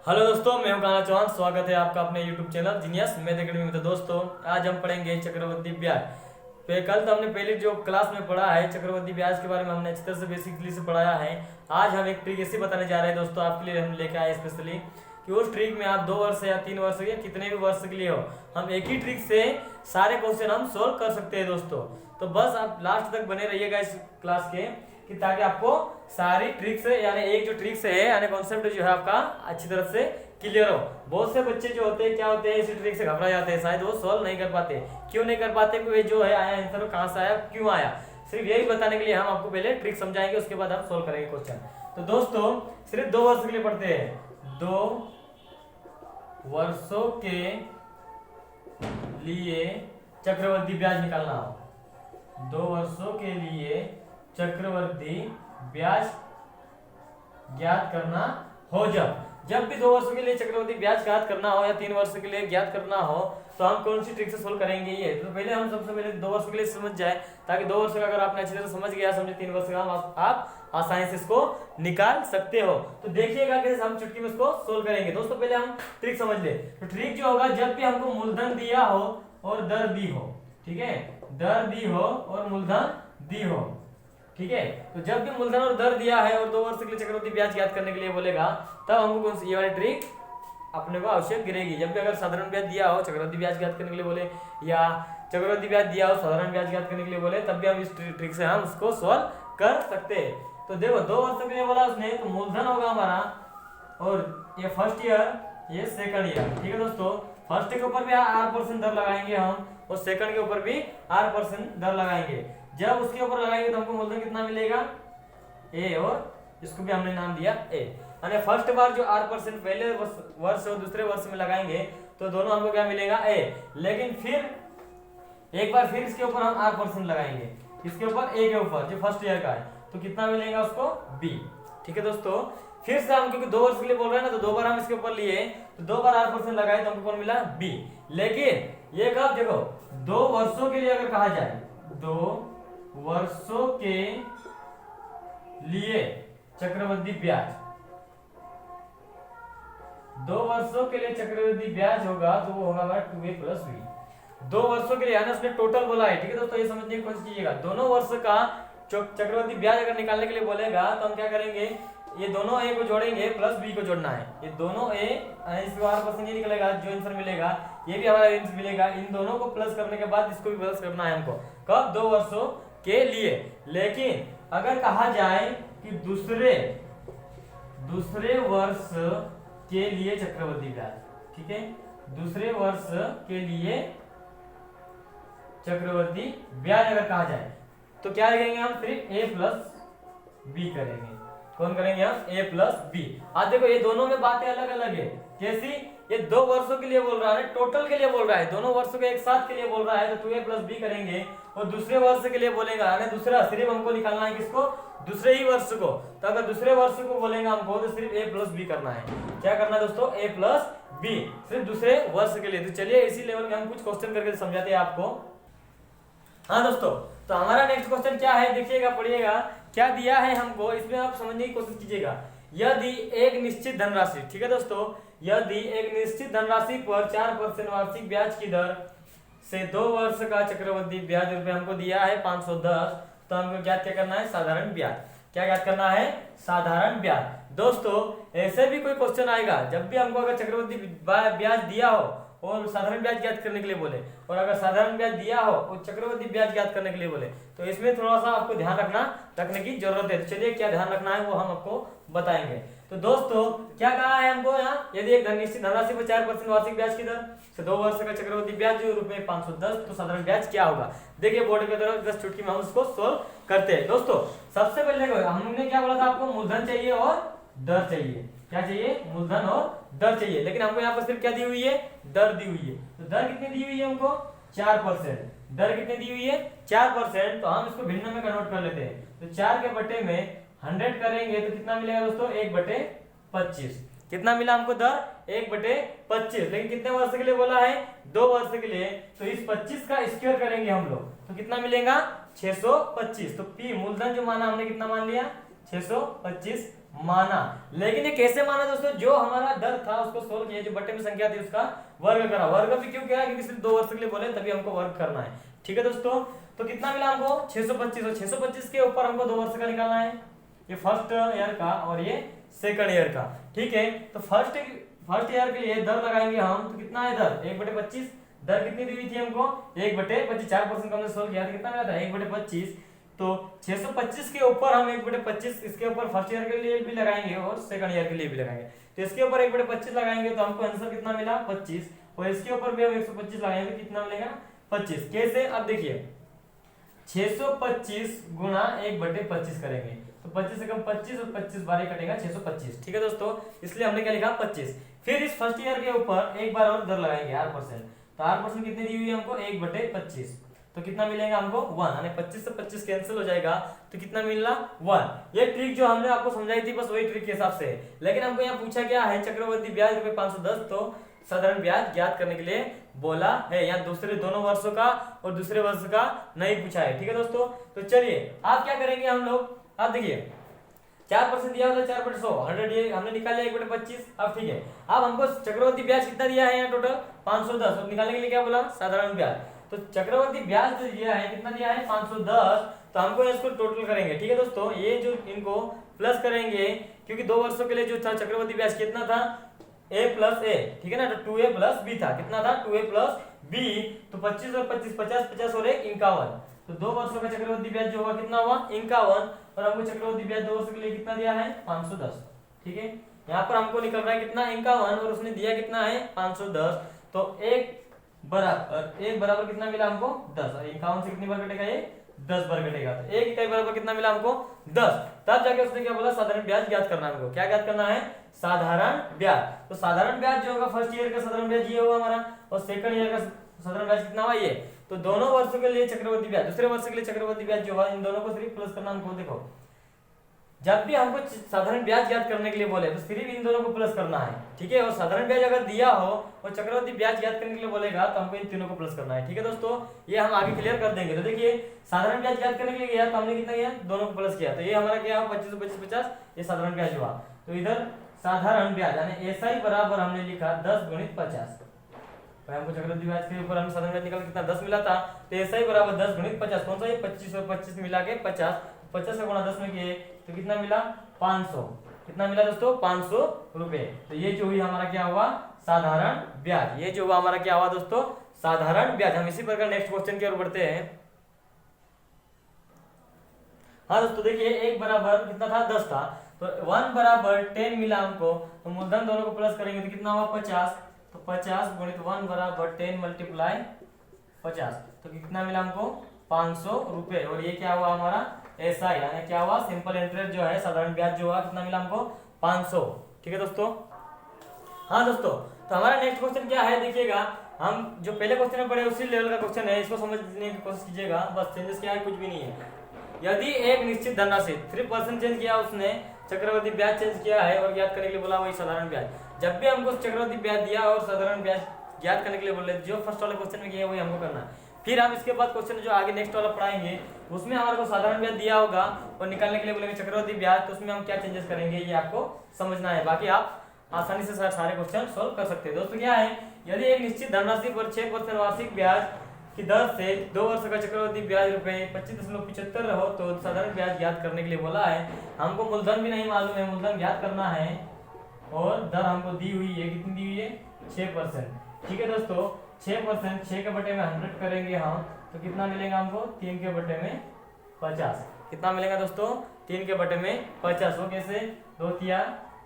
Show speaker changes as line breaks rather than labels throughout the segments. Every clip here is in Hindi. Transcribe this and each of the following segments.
हेलो दोस्तों, मैं हूं कान्हा चौहान। स्वागत है आपका अपने YouTube channel genius math academy में। तो दोस्तों, आज हम पढ़ेंगे चक्रवर्ती ब्याज। कल तो हमने पहले जो क्लास में पढ़ा है चक्रवर्ती ब्याज के बारे में, हमने अच्छी तरह से बेसिकली से पढ़ाया है। आज हम एक ट्रिक ऐसी बताने जा रहे हैं दोस्तों, आपके लिए हम लेके आए स्पेशली कि उस ट्रिक में आप 2 वर्ष या 3 वर्ष या कितने भी वर्ष के लिए हो, हम एक ही ट्रिक से सारे क्वेश्चन हम सोल्व कर सकते हैं दोस्तों। तो बस आप लास्ट तक बने रहिएगा इस क्लास के, कि ताकि आपको सारी ट्रिक्स यानी एक जो ट्रिक्स है यानी कॉन्सेप्ट जो है आपका अच्छी तरह से क्लियर हो। बहुत से बच्चे जो होते हैं क्या होते हैं, इसी ट्रिक से घबरा जाते हैं, शायद वो सॉल्व नहीं कर पाते। क्यों नहीं कर पाते? कि जो है आया आंसर कहां से आया, क्यों आया, सिर्फ यही बताने के लिए हम आपको पहले ट्रिक समझाएंगे, उसके बाद हम सॉल्व करेंगे क्वेश्चन। तो दोस्तों, सिर्फ 2 वर्ष के लिए पढ़ते हैं। 2 वर्षों के लिए चक्रवर्ती ब्याज निकालना हो। 2 वर्षों के लिए चक्रवर्ती ब्याज ज्ञात करना हो। जब भी 2 वर्षों के लिए चक्रवर्ती ब्याज ज्ञात करना हो या 3 वर्ष के लिए ज्ञात करना हो, तो हम कौन सी ट्रिक से सोल्व करेंगे ये। तो पहले हम सबसे पहले 2 वर्ष के लिए समझ जाए, ताकि 2 वर्ष का अगर आपने अच्छी तरह समझ गया, समझे 3 वर्ष का आप आसानी से इसको निकाल सकते हो। तो देखिएगा कैसे हम चुटकी में इसको सोल्व करेंगे। दोस्तों, पहले हम ट्रिक समझ ले। तो ट्रिक जो होगा, जब भी हमको मूलधन दिया हो और दर दी हो, ठीक है, दर दी हो और मूलधन दी हो, ठीक है। तो जब भी मूलधन और दर दिया है और 2 वर्ष के लिए चक्रवर्ती ब्याज ज्ञात करने के लिए बोलेगा, तब हमको कौन सी ये वाली ट्रिक अपने को आवश्यक गिरेगी। जब भी अगर साधारण ब्याज दिया हो, चक्रवर्ती ब्याज ज्ञात करने के लिए बोले, या चक्रवर्ती ब्याज दिया हो साधारण ब्याज ज्ञात करने के लिए बोले, तब भी हम इस ट्रिक से हम उसको सॉल्व कर सकते हैं। तो देखो, 2 वर्ष के लिए बोला उसने, तो मूलधन होगा हमारा, और ये फर्स्ट ईयर, ये सेकंड ईयर, ठीक है दोस्तों। फर्स्ट के ऊपर भी R% दर लगाएंगे हम, और सेकंड के ऊपर भी R% दर लगाएंगे। जब उसके ऊपर लगाएंगे तो हमको मूलधन कितना मिलेगा, ए, और इसको भी हमने नाम दिया ए। यानी फर्स्ट बार जो R% पहले वर्ष और दूसरे वर्ष में लगाएंगे, तो दोनों हमको क्या मिलेगा, ए। लेकिन फिर एक बार फिर इसके ऊपर हम R% लगाएंगे, इसके ऊपर ए के ऊपर जो फर्स्ट ईयर का है, तो कितना मिलेगा उसको, बी। ठीक है दोस्तों, फिर से हम क्योंकि 2 वर्ष के लिए बोल रहे हैं ना, तो 2 बार हम इसके ऊपर लिए, तो 2 बार R% लगाए तो हमको कौन मिला, बी। लेकिन ये कब, देखो 2 वर्षों के लिए अगर कहा जाए, 2 वर्षों के लिए चक्रवर्ती ब्याज, 2 वर्षों के लिए चक्रवर्ती ब्याज होगा, तो वो होगा हमारा 2a + b। 2 वर्षों के लिए, यानी उसने टोटल बोला है, ठीक है दोस्तों, ये समझने की कोशिश कीजिएगा। दोनों वर्ष का चक्रवर्ती ब्याज अगर निकालने के लिए बोलेगा, तो हम क्या करेंगे, ये दोनों ए को जोड़ेंगे प्लस बी को जोड़ना है। ये दोनों ए, इसके R% ये निकलेगा, जो आंसर मिलेगा ये भी हमारा आंसर मिलेगा। इन दोनों को प्लस करने के बाद इसको भी प्लस करना है हमको, कब, 2 वर्षों के लिए। लेकिन अगर कहा जाए कि दूसरे वर्ष के लिए चक्रवर्ती ब्याज, ठीक है, दूसरे वर्ष के लिए चक्रवर्ती ब्याज अगर कहा जाए, तो क्या लिखेंगे हम, सिर्फ a + b करेंगे। कौन करेंगे हम, a + b। आज देखो, ये दोनों में बातें अलग अलग है। कैसी, ये 2 वर्षों के लिए बोल रहा है, टोटल के लिए बोल रहा है, दोनों वर्षों के एक साथ के लिए बोल रहा है, तो 2a + b करेंगे। और दूसरे वर्ष के लिए बोलेगा, यानी दूसरा सिर्फ हमको निकालना है, किसको, दूसरे ही वर्ष को। तो अगर दूसरे वर्ष को बोलेगा हमको, तो सिर्फ a + b करना है। क्या करना है दोस्तों, a + b, सिर्फ दूसरे वर्ष के लिए। तो चलिए इसी लेवल में हम कुछ क्वेश्चन करके समझाते हैं आपको। हाँ दोस्तों, तो हमारा नेक्स्ट क्वेश्चन क्या है, देखिएगा, पढ़िएगा क्या दिया है हमको, इसमें आप समझने की कोशिश कीजिएगा। यदि एक निश्चित धनराशि, ठीक है दोस्तों, यदि एक निश्चित धनराशि पर 4% वार्षिक ब्याज की दर से 2 वर्ष का चक्रवर्ती ब्याज रुपए हमको दिया है 510, तो हमको क्या करना है, साधारण ब्याज। क्या ज्ञात करना है, साधारण ब्याज। दोस्तों, ऐसे भी कोई क्वेश्चन आएगा, जब भी हमको अगर चक्रवर्ती ब्याज दिया हो और साधारण ब्याज ज्ञात करने के लिए बोले, और अगर साधारण ब्याज दिया हो और चक्रवर्ती ब्याज ज्ञात करने के लिए बोले, तो इसमें थोड़ा सा आपको ध्यान रखने की जरूरत है। तो चलिए क्या ध्यान रखना है वो हम आपको बताएंगे। तो दोस्तों, क्या कहा है हमको यहाँ, यदि एक निश्चित धनराशि पर 4% वार्षिक ब्याज की दर से 2 वर्ष का चक्रवर्ती ब्याज जो रुपए 510, तो साधारण ब्याज क्या होगा। देखिए बोर्ड की तरफ 10 चुटकी में हम उसको सोल्व करते हैं। दोस्तों, सबसे पहले हमने क्या बोला था आपको, मूलधन चाहिए और दर चाहिए। क्या चाहिए, मूलधन और दर चाहिए। लेकिन हमको यहाँ पर सिर्फ क्या दी हुई है, दर दी हुई है। तो दर कितनी दी हुई है हमको, 4%। दर कितनी दी हुई है, 4%। तो हम इसको भिन्न में कन्वर्ट कर लेते हैं। तो 4 के बटे में 100 करेंगे तो कितना मिलेगा दोस्तों, 1/25। कितना मिला हमको दर, 1/25। लेकिन कितने वर्ष के लिए बोला है, 2 वर्ष के लिए। तो इस 25 का स्क्वायर करेंगे हम लोग, तो कितना मिलेगा, 625। तो पी मूलधन जो माना हमने कितना मान लिया, 625 माना। लेकिन ये कैसे माना दोस्तों, जो हमारा दर था उसको सोल्व किया, जो बटे में संख्या थी उसका वर्ग करा। वर्ग भी क्यों किया, क्योंकि सिर्फ 2 वर्ष के लिए बोले तभी हमको वर्ग करना है। ठीक है दोस्तों, तो कितना मिला हमको 625, और 625 के ऊपर हमको 2 वर्ष का निकालना है, ये फर्स्ट ईयर का और ये सेकंड ईयर का। ठीक है, तो फर्स्ट ईयर के लिए दर लगाएंगे हम, तो कितना है दर 1/25। दर कितनी दी हुई थी हमको 1/25, 4% का हमने सोल्व किया था, कितना मिला था 1/25। तो 625 के ऊपर हम 1/25 इसके ऊपर फर्स्ट ईयर के लिए भी लगाएंगे और सेकंड ईयर के लिए भी लगाएंगे। तो इसके ऊपर 1/25 लगाएंगे तो हमको आंसर कितना मिला 25, और इसके ऊपर भी हम 125 लगाएंगे तो कितना मिलेगा 25। कैसे, अब देखिए 625 गुणा 1/25 करेंगे तो 25 से कम 25 और 25 बार कटेगा 625। ठीक है दोस्तों, इसलिए हमने क्या लिखा 25। फिर इस फर्स्ट ईयर के ऊपर एक बार और दर लगाएंगे 8%। तो 8% कितनी दी हुई है हमको 1/25, तो कितना मिलेगा हमको 1, यानी 25 से 25 कैंसिल हो जाएगा तो कितना मिलना 1। ये ट्रिक जो हमने आपको समझाई थी बस वही ट्रिक के हिसाब से। लेकिन हमको यहाँ पूछा गया है चक्रवर्ती ब्याज रुपए 510, तो साधारण ब्याज ज्ञात करने के लिए बोला है। यहाँ दूसरे दोनों वर्षों का और दूसरे वर्ष का नहीं पूछा है। ठीक है दोस्तों, तो चलिए आप क्या करेंगे हम लोग, आप देखिए 4% दिया होता 4/100, 100 ये हमने निकाल लिया 1/25। अब ठीक है, अब हमको चक्रवर्ती ब्याज कितना दिया है यहाँ टोटल 510, और निकालने के लिए क्या बोला साधारण ब्याज। तो चक्रवर्ती ब्याज जो दिया है कितना दिया है 510, तो हमको इसको टोटल करेंगे। ठीक है दोस्तों, ये जो इनको प्लस करेंगे क्योंकि 2 वर्षों के लिए जो था चक्रवर्ती ब्याज कितना था a प्लस ए, ठीक है ना, तो 2a प्लस b था, कितना था 2a प्लस b। तो 25 और 25 50 50 और 1 51, तो 2 वर्षों का चक्रवर्ती ब्याज जो हुआ कितना हुआ 51, और हमको चक्रवर्ती ब्याज 2 वर्षों के लिए कितना दिया है 510। ठीक है, यहाँ पर हमको निकल रहा है कितना 51 और उसने दिया कितना है 510, तो 1 बराबर कितना मिला हमको 10, और 51 से कितनी बार कटेगा ये 10 बार कटेगा, तो 1 इकाई बराबर कितना मिला हमको 10। तब जाके उसने क्या बोला साधारण ब्याज ज्ञात करना है हमको। क्या ज्ञात करना है साधारण ब्याज। तो साधारण ब्याज जो होगा फर्स्ट ईयर का साधारण ब्याज ये होगा हमारा, और सेकंड ईयर का साधारण ब्याज कितना हुआ ये। तो दोनों वर्षों के लिए चक्रवर्ती ब्याज, दूसरे वर्ष के लिए चक्रवर्ती ब्याज जो हुआ इन दोनों को सिर्फ प्लस करना हमको। देखो जब भी हमको साधारण ब्याज ज्ञात करने के लिए बोले तो सिर्फ इन दोनों को प्लस करना है। ठीक है, और साधारण ब्याज अगर दिया हो और चक्रवर्ती ब्याज ज्ञात करने के लिए बोलेगा तो हमको इन तीनों को प्लस करना है। ठीक है दोस्तों, ये हम आगे क्लियर कर देंगे। तो देखिए साधारण ब्याज ज्ञात करने के लिए गया तो हमने कितना किया दोनों को प्लस किया, तो ये हमारा क्या हुआ 25 25 50, ये साधारण ब्याज हुआ। तो इधर साधारण ब्याज यानी एसआई बराबर हमने लिखा 10 गुणित 50। हमको चक्रवर्ती ब्याज के ऊपर हम साधारण ब्याज निकाल कितना 10 मिला था, तो एसआई बराबर 10 गुणित 50, कौन सा ये 25 और 25 मिला के 50, 50 का गुणा 10 में किए तो कितना मिला 500। कितना मिला दोस्तों 500 रुपए। तो ये जो हुई हमारा क्या हुआ साधारण ब्याज, ये जो हुआ हमारा क्या हुआ दोस्तों साधारण ब्याज। हम इसी प्रकार नेक्स्ट क्वेश्चन की ओर बढ़ते हैं। हाँ दोस्तों देखिए 1 बराबर कितना था 10 था, तो 1 बराबर 10 मिला हमको, तो मूलधन दोनों को प्लस करेंगे तो कितना हुआ 50, तो 50 गुणित 1 बराबर 10 मल्टीप्लाई 50, तो कितना मिला हमको 500 रुपए। और ये क्या हुआ हमारा ऐसा यानी क्या हुआ सिंपल इंटरेस्ट जो है साधारण ब्याज जो हुआ कितना मिला हमको 500। ठीक है दोस्तों, हाँ दोस्तों तो हमारा नेक्स्ट क्वेश्चन क्या है देखिएगा, हम जो पहले क्वेश्चन में पढ़े उसी लेवल का क्वेश्चन है, इसको समझने की कोशिश कीजिएगा, बस चेंजेस क्या है कुछ भी नहीं है। यदि एक निश्चित धनराशि 3% चेंज किया उसने, चक्रवर्ती ब्याज चेंज किया है और ज्ञात करने के लिए बोला वही साधारण ब्याज। जब भी हमको चक्रवर्ती ब्याज दिया और साधारण ब्याज ज्ञात करने के लिए बोले जो फर्स्ट वाले क्वेश्चन में किया वही हमको करना है। फिर हम इसके बाद क्वेश्चन जो आगे नेक्स्ट वाला पढ़ाएंगे उसमें हमारे को साधारण ब्याज दिया होगा और निकालने के लिए बोलेंगे चक्रवर्ती ब्याज, तो उसमें हम क्या चेंजेस करेंगे ये आपको समझना है। बाकी आप आसानी से सारे क्वेश्चन सोल्व कर सकते हैं। दोस्तों क्या है, यदि एक निश्चित धनराशि पर 6% वार्षिक ब्याज की दर से 2 वर्ष का चक्रवर्ती ब्याज रुपए 25.75 रहो तो साधारण ब्याज ज्ञात करने के लिए बोला है। हमको मूलधन भी नहीं मालूम है, मूलधन ज्ञात करना है और दर हमको दी हुई है, कितनी दी हुई है 6%। ठीक है दोस्तों 6%, 6 के बटे में 100 करेंगे हम तो कितना मिलेगा हमको 3 के बटे में 50। कितना मिलेगा दोस्तों 3 के बटे में 50। वो कैसे 2 तिया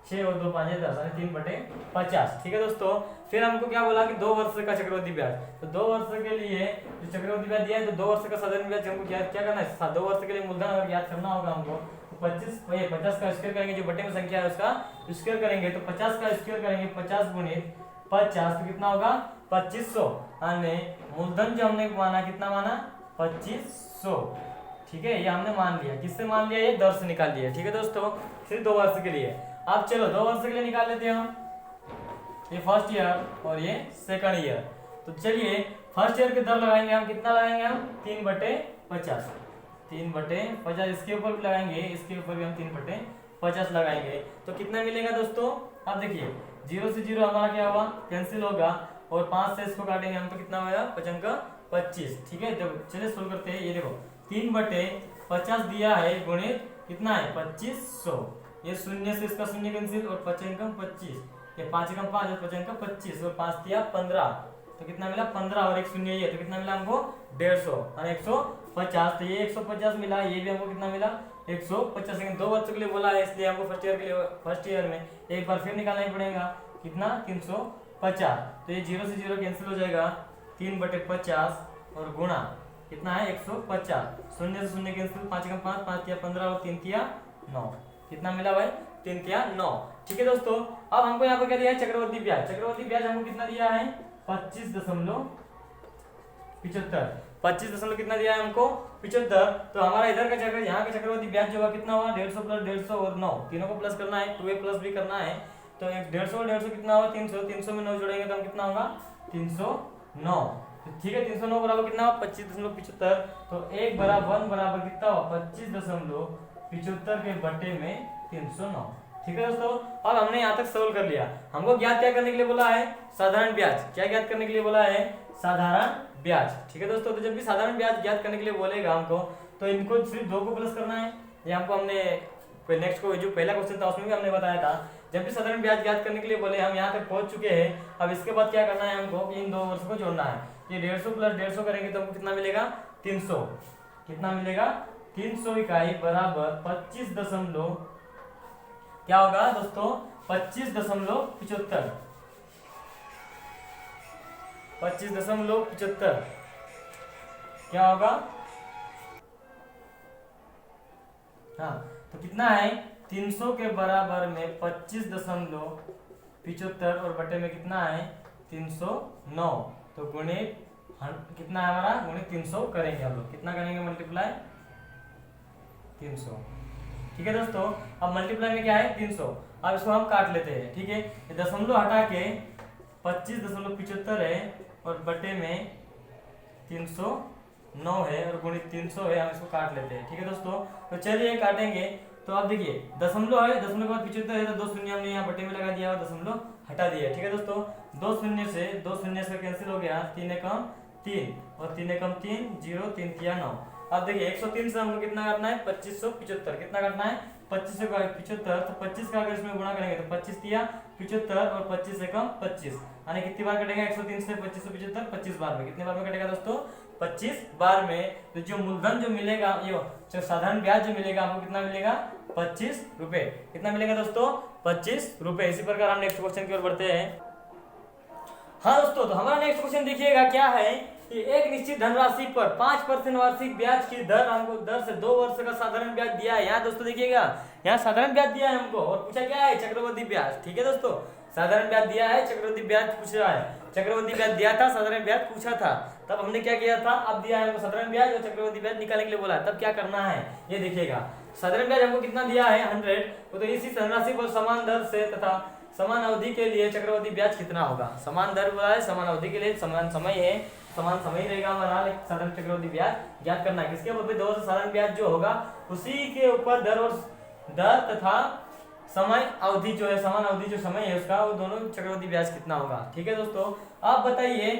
6 और 2 5 10 यानी 3 बटे 50। ठीक है दोस्तों, फिर हमको क्या बोला कि 2 वर्ष का चक्रवर्ती ब्याज, तो 2 वर्ष के लिए जो चक्रवर्ती ब्याज दिया है तो 2 वर्ष का साधारण ब्याज हमको क्या करना है 2 वर्ष के लिए मूलधन अगर ज्ञात करना होगा हमको तो 50 का स्क्वायर करेंगे, जो बटे में संख्या है उसका स्क्वायर करेंगे, तो 50 का स्क्वायर करेंगे 50 गुणित 50 तो कितना होगा 2500, यानी मूलधन जो हमने माना कितना माना 2500। ठीक है, ये हमने मान लिया, किससे मान लिया ये दर से निकाल लिया। ठीक है दोस्तों, सिर्फ 2 वर्ष के लिए। अब चलो 2 वर्ष के लिए निकाल लेते हैं हम, ये फर्स्ट ईयर और ये सेकंड ईयर। तो चलिए फर्स्ट ईयर के दर लगाएंगे हम, कितना लगाएंगे हम 3/50, 3/50 इसके ऊपर भी लगाएंगे, इसके ऊपर भी हम 50 लगाएंगे तो कितना मिलेगा दोस्तों। अब देखिए 0 से 0 हमारा क्या हुआ, कैंसिल होगा, और 5 से इसको काटेंगे हम तो कितना होगा, 5×25। ठीक है, देखो चलिए सोल्व करते हैं। ये देखो 3/50 दिया है गुणित कितना है 2500, ये शून्य से इसका शून्य कैंसिल, और 5×25, ये 5×5 और 5×25, और 5 दिया 15, तो कितना मिला 15, और एक शून्य ये, तो कितना मिला हमको 150 और 150, तो ये 150 मिला, ये भी हमको कितना मिला 150। लेकिन 2 बच्चों के लिए बोला है इसलिए हमको फर्स्ट ईयर में एक बार फिर निकालना ही पड़ेगा, कितना 350, तो ये 0 से 0 कैंसिल हो जाएगा, 3/50 और गुणा कितना है 150, शून्य से शून्य कैंसिल, 5×5, 5 तिया 15 और 3 तिया 9, कितना मिला भाई 3 तिया 9। ठीक है दोस्तों, अब हमको यहाँ पर क्या दिया है चक्रवर्ती ब्याज। चक्रवर्ती ब्याज हमको कितना दिया है 25.75, 25 कितना दिया है हमको 75। तो हमारा इधर का चक्र, यहाँ का चक्रवर्ती ब्याज जो होगा कितना होगा 150 + 150 और 9, तीनों को प्लस करना है, 2a प्लस भी करना है, तो 150 और 150 कितना होगा 300, 300 में 9 जोड़ेंगे तो हम कितना होगा 309। तो ठीक है 309 बराबर कितना होगा 25.75, तो 1 बराबर कितना होगा 25.75 के बटे में 309। ठीक है दोस्तों, अब हमने यहाँ तक सोल्व कर लिया। हमको ज्ञात क्या करने के लिए बोला है साधारण ब्याज, क्या ज्ञात करने के लिए बोला है साधारण ब्याज। ठीक है दोस्तों, तो जब भी साधारण ब्याज ज्ञात करने के लिए बोलेगा हमको, तो इनको सिर्फ 2 को प्लस करना है। ये हमको हमने नेक्स्ट को जो पहला क्वेश्चन था उसमें भी हमने बताया था, जब भी साधारण ब्याज ज्ञात करने के लिए बोले हम यहाँ तक पहुंच चुके हैं। अब इसके बाद क्या करना है हमको, इन 2 वर्ष को जोड़ना है। ये 150 + 150 करेंगे तो हमको कितना मिलेगा 300, कितना मिलेगा 300 इकाई बराबर 25 क्या होगा दोस्तों 25.75, 25.75 क्या होगा, हाँ तो कितना है 300 के बराबर में 25.75 और बटे में कितना है 309, तो गुणित कितना है हमारा गुणित 300 करेंगे हम लोग, कितना करेंगे मल्टीप्लाई 300। ठीक है दोस्तों, अब मल्टीप्लाई में क्या है 300, अब इसको हम काट लेते हैं। ठीक है, ये दशमलव हटा के 25.75 है और बटे में 309 है और गुणित 300 है, हम इसको काट लेते हैं। ठीक है दोस्तों, तो चलिए काटेंगे। तो अब देखिए दशमलव है, दशमलव के बाद 75 है, तो 2 शून्य हमने यहाँ बटे में लगा दिया और दशमलव हटा दिया। ठीक है दोस्तों, 2 शून्य से कैंसिल हो गया, 3 एकम 3 और 3 एकम 3 0, 3 तिया 9। अब देखिए 103 से हमको कितना करना है 2575, कितना करना है 25 का 75, तो 25 का अगर इसमें गुणा करेंगे तो 25 तिया 75 और 25 एकम 25, यानी कितनी बार कटेगा 103 से 2575, 25 बार में, कितने बार में कटेगा दोस्तों 25 बार में। तो जो मूलधन जो मिलेगा, ये साधारण ब्याज जो मिलेगा आपको कितना मिलेगा 25 रुपए, कितना मिलेगा दोस्तों 25 रुपए। इसी प्रकार हम नेक्स्ट क्वेश्चन की ओर बढ़ते हैं। हाँ दोस्तों, तो हमारा नेक्स्ट क्वेश्चन देखिएगा क्या है कि एक निश्चित धनराशि पर 5% वार्षिक ब्याज की दर हमको दर से 2 वर्ष का साधारण ब्याज दिया है। यहाँ दोस्तों देखिएगा, यहाँ साधारण ब्याज दिया है हमको और पूछा क्या है चक्रवर्ती ब्याज। ठीक है दोस्तों, साधारण ब्याज दिया है, चक्रवर्ती ब्याज पूछ रहा है। चक्रवर्ती ब्याज दिया था, साधारण ब्याज पूछा था, तब हमने क्या किया था, अब दिया है हमको साधारण ब्याज और चक्रवर्ती ब्याज निकालने के लिए बोला है, तब क्या करना है ये देखिएगा। साधारण ब्याज हमको कितना दिया है 100, तो इसी धनराशि पर समान दर से तथा समान अवधि के लिए चक्रवर्ती ब्याज कितना होगा। समान दर बोला है, समान अवधि के लिए समान समय है, समान समय रहेगा हमारा साधारण चक्रवर्ती ब्याज ज्ञात करना है। किसके ऊपर 2 वर्ष साधारण ब्याज जो होगा उसी के ऊपर दर तथा समय अवधि जो है, समान अवधि जो समय है उसका, वो दोनों चक्रवर्ती ब्याज कितना होगा। ठीक है दोस्तों, आप बताइए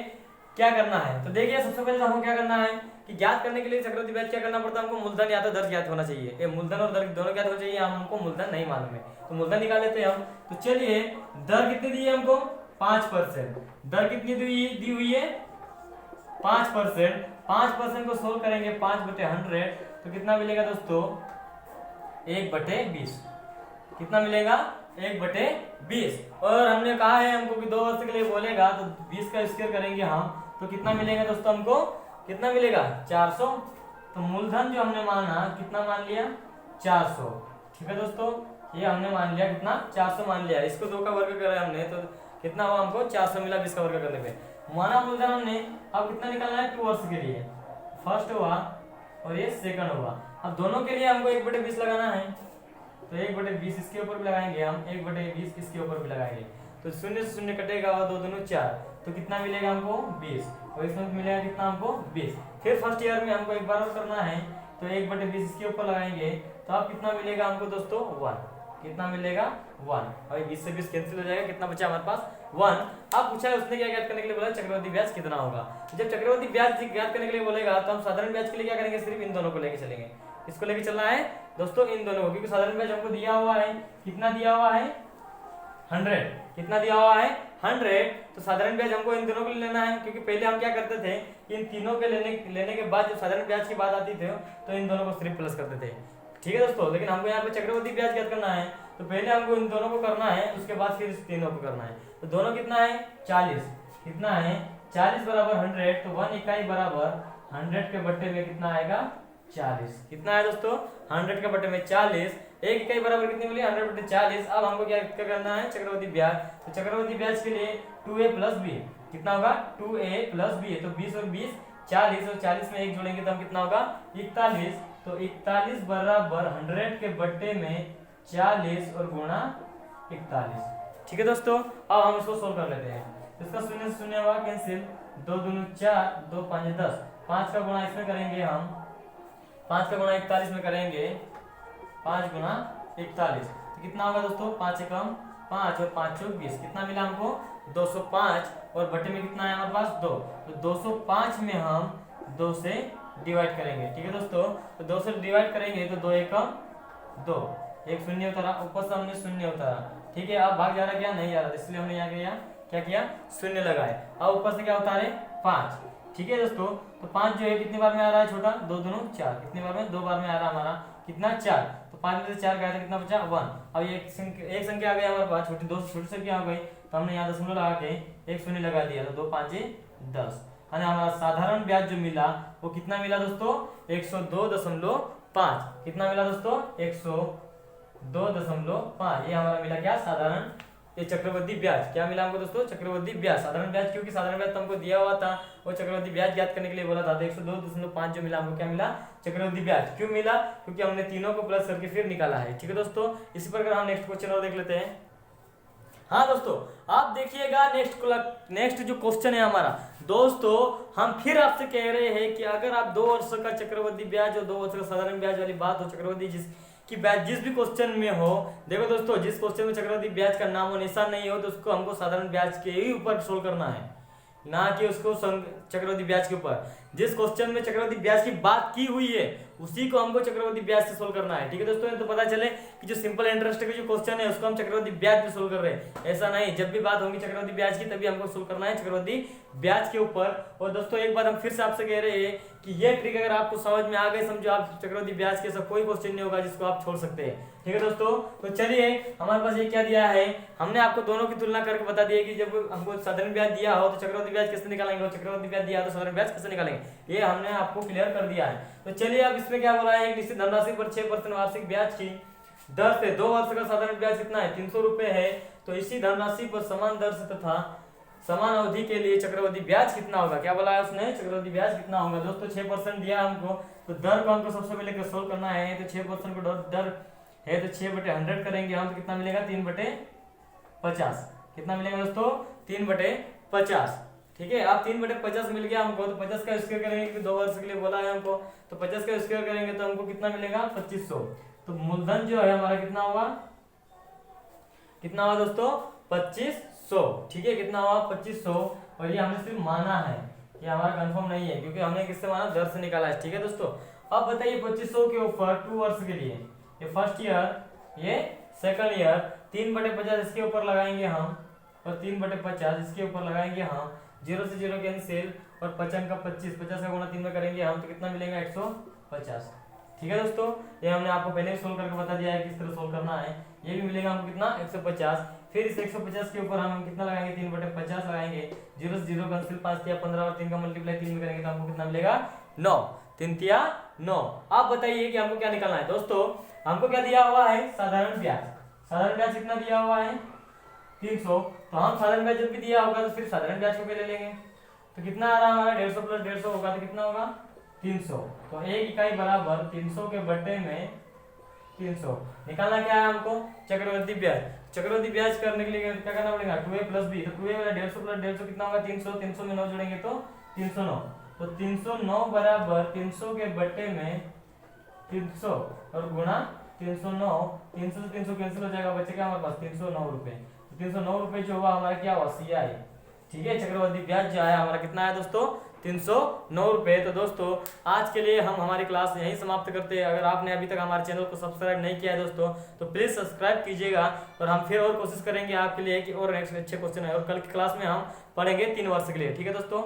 क्या करना है। तो देखिए सबसे पहले हमको क्या करना है कि ज्ञात करने के लिए चक्रवर्ती ब्याज क्या करना पड़ता है, हमको मूलधन या तो दर ज्ञात होना चाहिए। ये मूलधन और दर दोनों ज्ञात होना चाहिए, हमको मूलधन नहीं मालूम है तो मूलधन निकाल लेते हैं हम। तो चलिए दर कितनी दी है हमको 5%, दर कितनी दी हुई है 5%, 5% को सोल्व करेंगे 5/100, तो कितना मिलेगा दोस्तों 1/20, कितना मिलेगा 1/20। और हमने कहा है हमको कि 2 वर्ष के लिए बोलेगा तो 20 का स्क्वायर करेंगे हम, तो कितना मिलेगा दोस्तों हमको, कितना मिलेगा 400। तो मूलधन जो हमने माना कितना मान लिया 400। ठीक है दोस्तों, ये हमने मान लिया कितना 400 मान लिया, इसको 2 का वर्ग करा हमने तो कितना हुआ हमको 400 मिला 20 का वर्ग करने पे। माना मूलधन हमने, अब कितना निकालना है 2 वर्ष के लिए, फर्स्ट हुआ और ये सेकंड हुआ। अब दोनों के लिए हमको 1/20 लगाना है, तो 1/20 इसके ऊपर भी लगाएंगे हम, 1/20 इसके ऊपर भी लगाएंगे, तो 0 से 0 कटेगा और 2 दूनी 4, तो कितना मिलेगा हमको 20, और इसमें मिलेगा कितना हमको 20। फिर फर्स्ट ईयर में हमको एक बार और करना है, तो 1/20 इसके ऊपर लगाएंगे, तो अब कितना मिलेगा हमको दोस्तों 1। कितना मिलेगा 1। अभी 20 से 20 कैंसिल हो जाएगा, कितना बचा हमारे पास 1। अब पूछा है उसने क्या ज्ञात करने के लिए बोला चक्रवर्ती ब्याज कितना होगा। जब चक्रवर्ती ब्याज ज्ञात करने के लिए बोलेगा तो हम साधारण ब्याज के लिए क्या करेंगे, सिर्फ इन दोनों को लेके चलेंगे। इसको लेके चलना है दोस्तों, इन दोनों को, क्योंकि साधारण ब्याज हमको दिया हुआ है, कितना दिया हुआ है 100, कितना दिया हुआ है 100। तो साधारण ब्याज हमको इन दोनों को लेना है, क्योंकि पहले हम क्या करते थे कि इन तीनों के लेने के बाद जब साधारण ब्याज की बात आती थी तो इन दोनों को सिर्फ प्लस करते थे, ठीक है दोस्तों। लेकिन हमको यहाँ पे चक्रवर्ती ब्याज ज्ञात करना है, तो पहले हमको इन दोनों को करना है, उसके बाद फिर इस तीनों को करना है। तो दोनों कितना है 40, कितना है 40 बराबर 100, तो 1 इकाई बराबर 100 के बट्टे में कितना आएगा 40। कितना है दोस्तों 100 के बट्टे में 40, एक इकाई बराबर कितनी मिली 100 बटे 40। अब हमको क्या करना है चक्रवर्ती ब्याज, तो चक्रवर्ती ब्याज के लिए 2a प्लस b कितना होगा 2a प्लस b, तो 20 और 20 40, और 40 में एक जोड़ेंगे तो हम कितना होगा 41। तो 41 बराबर 100 के बट्टे में 40 और गुणा 41, ठीक है दोस्तों। अब हम इसको सोल्व कर लेते हैं। इसका शून्य से शून्य होगा कैंसिल, 2 दूनी 4, 2 5 10, 5 का गुणा इसमें करेंगे हम, 5 का गुणा 41 में करेंगे, 5 गुणा 41, तो कितना होगा दोस्तों 5 से कम 5 और 5 चौक 20, कितना मिला हमको 205, और बटे में कितना है हमारे पास 2, तो 205 में हम 2 से डिवाइड करेंगे, ठीक है दोस्तों। तो 2 से डिवाइड करेंगे तो 2 एकम 2, एक शून्य उतारा, ऊपर से हमने शून्य उतारा, ठीक है। अब भाग जा रहा क्या नहीं जा रहा, इसलिए हमने यहाँ क्या किया शून्य लगाए। अब ऊपर से क्या उतारे 5, ठीक है दोस्तों। तो 5 जो है कितनी बार में आ रहा है छोटा, 2 दूनी 4, कितनी बार में 2 बार में आ रहा है हमारा, कितना 4। तो 5 में से 4 गया तो कितना बचा 1। अब एक संख्या आ गई हमारे पास, छोटी 2 छोटी संख्या आ गई, तो हमने यहाँ दशमलव लगा के एक शून्य लगा दिया, तो 2 5 10, यानी हमारा साधारण ब्याज जो मिला वो कितना मिला दोस्तों 102.5। कितना मिला दोस्तों 102.5, ये हमारा मिला क्या साधारण ये चक्रवर्ती ब्याज। क्या मिला हमको दोस्तों चक्रवर्ती ब्याज, साधारण ब्याज, क्योंकि साधारण ब्याज तो हमको दिया हुआ था, वो चक्रवर्ती ब्याज ज्ञात करने के लिए बोला था। तो 102.5 जो मिला हमको क्या मिला चक्रवर्ती ब्याज। क्यों मिला, क्योंकि हमने तीनों को प्लस करके फिर निकाला है, ठीक है दोस्तों। इसी प्रकार हम नेक्स्ट क्वेश्चन और देख लेते हैं। हाँ दोस्तों आप देखिएगा नेक्स्ट जो क्वेश्चन है हमारा दोस्तों, हम फिर आपसे कह रहे हैं कि अगर आप 2 वर्ष का चक्रवर्ती ब्याज और 2 वर्ष का साधारण ब्याज वाली बात हो, चक्रवर्ती कि ब्याज जिस भी क्वेश्चन में हो, देखो दोस्तों जिस क्वेश्चन में चक्रवर्ती ब्याज का नाम और निशान नहीं हो तो उसको हमको साधारण ब्याज के ही ऊपर सोल्व करना है, ना कि उसको चक्रवर्ती ब्याज के ऊपर। जिस क्वेश्चन में चक्रवर्ती ब्याज की बात की हुई है उसी को हमको चक्रवर्ती ब्याज से सोल्व करना है, ठीक है दोस्तों। तो पता चले कि जो सिंपल इंटरेस्ट के जो क्वेश्चन है उसको हम चक्रवर्ती ब्याज पे सोल्व कर रहे हैं, ऐसा नहीं। जब भी बात होगी चक्रवर्ती ब्याज की तभी हमको सोल्व करना है चक्रवर्ती ब्याज के ऊपर। और दोस्तों एक बात हम फिर से आपसे कह रहे हैं कि ये ट्रिक अगर आपको समझ में आ गई, समझो आप चक्रवर्ती ब्याज के ऐसा कोई क्वेश्चन नहीं होगा जिसको आप छोड़ सकते हैं, ठीक है दोस्तों। तो चलिए हमारे पास ये क्या दिया है, हमने आपको दोनों की तुलना करके बता दिया कि जब हमको साधारण ब्याज दिया हो तो चक्रवर्ती ब्याज कैसे निकालेंगे, और चक्रवर्ती ब्याज दिया हो तो साधारण ब्याज कैसे निकालेंगे, ये हमने आपको क्लियर कर दिया है। तो चलिए अब इसमें क्या बोला है, एक निश्चित धनराशि पर 6% वार्षिक ब्याज की दर से 2 वर्ष का साधारण ब्याज कितना है 300 रुपए है। तो इसी धनराशि पर समान दर से तथा समान अवधि के लिए चक्रवर्ती ब्याज कितना होगा। क्या बोला है उसने, चक्रवर्ती ब्याज कितना होगा दोस्तों। 6% दिया हमको, तो दर को हमको सबसे पहले सोल्व करना है। तो 6% को दर है तो 6/100 करेंगे हम, तो कितना मिलेगा 3/50। कितना मिलेगा दोस्तों 3/50, ठीक है। अब 3/50 मिल गया हमको, तो 50 का स्क्वायर करेंगे क्योंकि 2 वर्ष के लिए बोला है हमको, तो 50 का स्क्वायर करेंगे तो हमको कितना मिलेगा 2500। तो मूलधन जो है हमारा कितना होगा, कितना हुआ दोस्तों 2500, ठीक है। कितना हुआ 2500, और ये हमने सिर्फ माना है, ये हमारा कंफर्म नहीं है क्योंकि हमने किससे माना दर से निकाला है, ठीक है दोस्तों। अब बताइए 2500 के ऊपर 2 वर्ष के लिए, ये फर्स्ट ईयर ये सेकंड ईयर, 3/50 इसके ऊपर लगाएंगे हम, और 3/50 इसके ऊपर लगाएंगे हम, 0 से 0 कैंसिल, और 55 का 25, 50 का गुणा 3 में करेंगे हम, तो कितना मिलेगा 150, ठीक है दोस्तों। ये हमने आपको पहले ही सोल्व करके बता दिया है किस तरह सोल्व करना है। ये भी मिलेगा हमको कितना 150, फिर इस 150 के ऊपर हम कितना लगाएंगे 3/50 लगाएंगे, 0 से 0 कैंसिल, 5 या 15 और 3 का मल्टीप्लाई 3 में करेंगे तो हमको कितना मिलेगा 9, 3 या 9। आप बताइए कि हमको क्या निकालना है दोस्तों। हमको क्या दिया हुआ है साधारण ब्याज, साधारण ब्याज कितना दिया हुआ है 300, तो हम साधारण ब्याज जब भी दिया होगा तो फिर साधारण ब्याज को पहले लेंगे, तो कितना आ रहा है हमारा 150 + 150 होगा, तो कितना होगा 300। तो 1 इकाई बराबर 300 के बट्टे में 300। निकालना क्या है हमको चक्रवर्ती ब्याज। चक्रवर्ती ब्याज करने के लिए क्या करना पड़ेगा 2a + b, तो 2a वाला 150 + 150 कितना होगा 300, 300 में 9 जोड़ेंगे तो 309, तो 309 बराबर 300 के बट्टे में 300 और गुणा 309, 300 से 300 कैंसिल हो जाएगा, बचेगा हमारे पास 309 रुपए। तो 309 रुपए जो हुआ हमारा क्या हुआ, CI, ठीक है। चक्रवर्ती ब्याज जो आया हमारा कितना आया दोस्तों, 309 रुपए। तो दोस्तों आज के लिए हम हमारी क्लास यहीं समाप्त करते हैं। अगर आपने अभी तक हमारे चैनल को सब्सक्राइब नहीं किया है दोस्तों, तो प्लीज सब्सक्राइब कीजिएगा, और हम फिर और कोशिश करेंगे आपके लिए कि और नेक्स्ट अच्छे क्वेश्चन है, और कल की क्लास में हम पढ़ेंगे 3 वर्ष के लिए, ठीक है दोस्तों।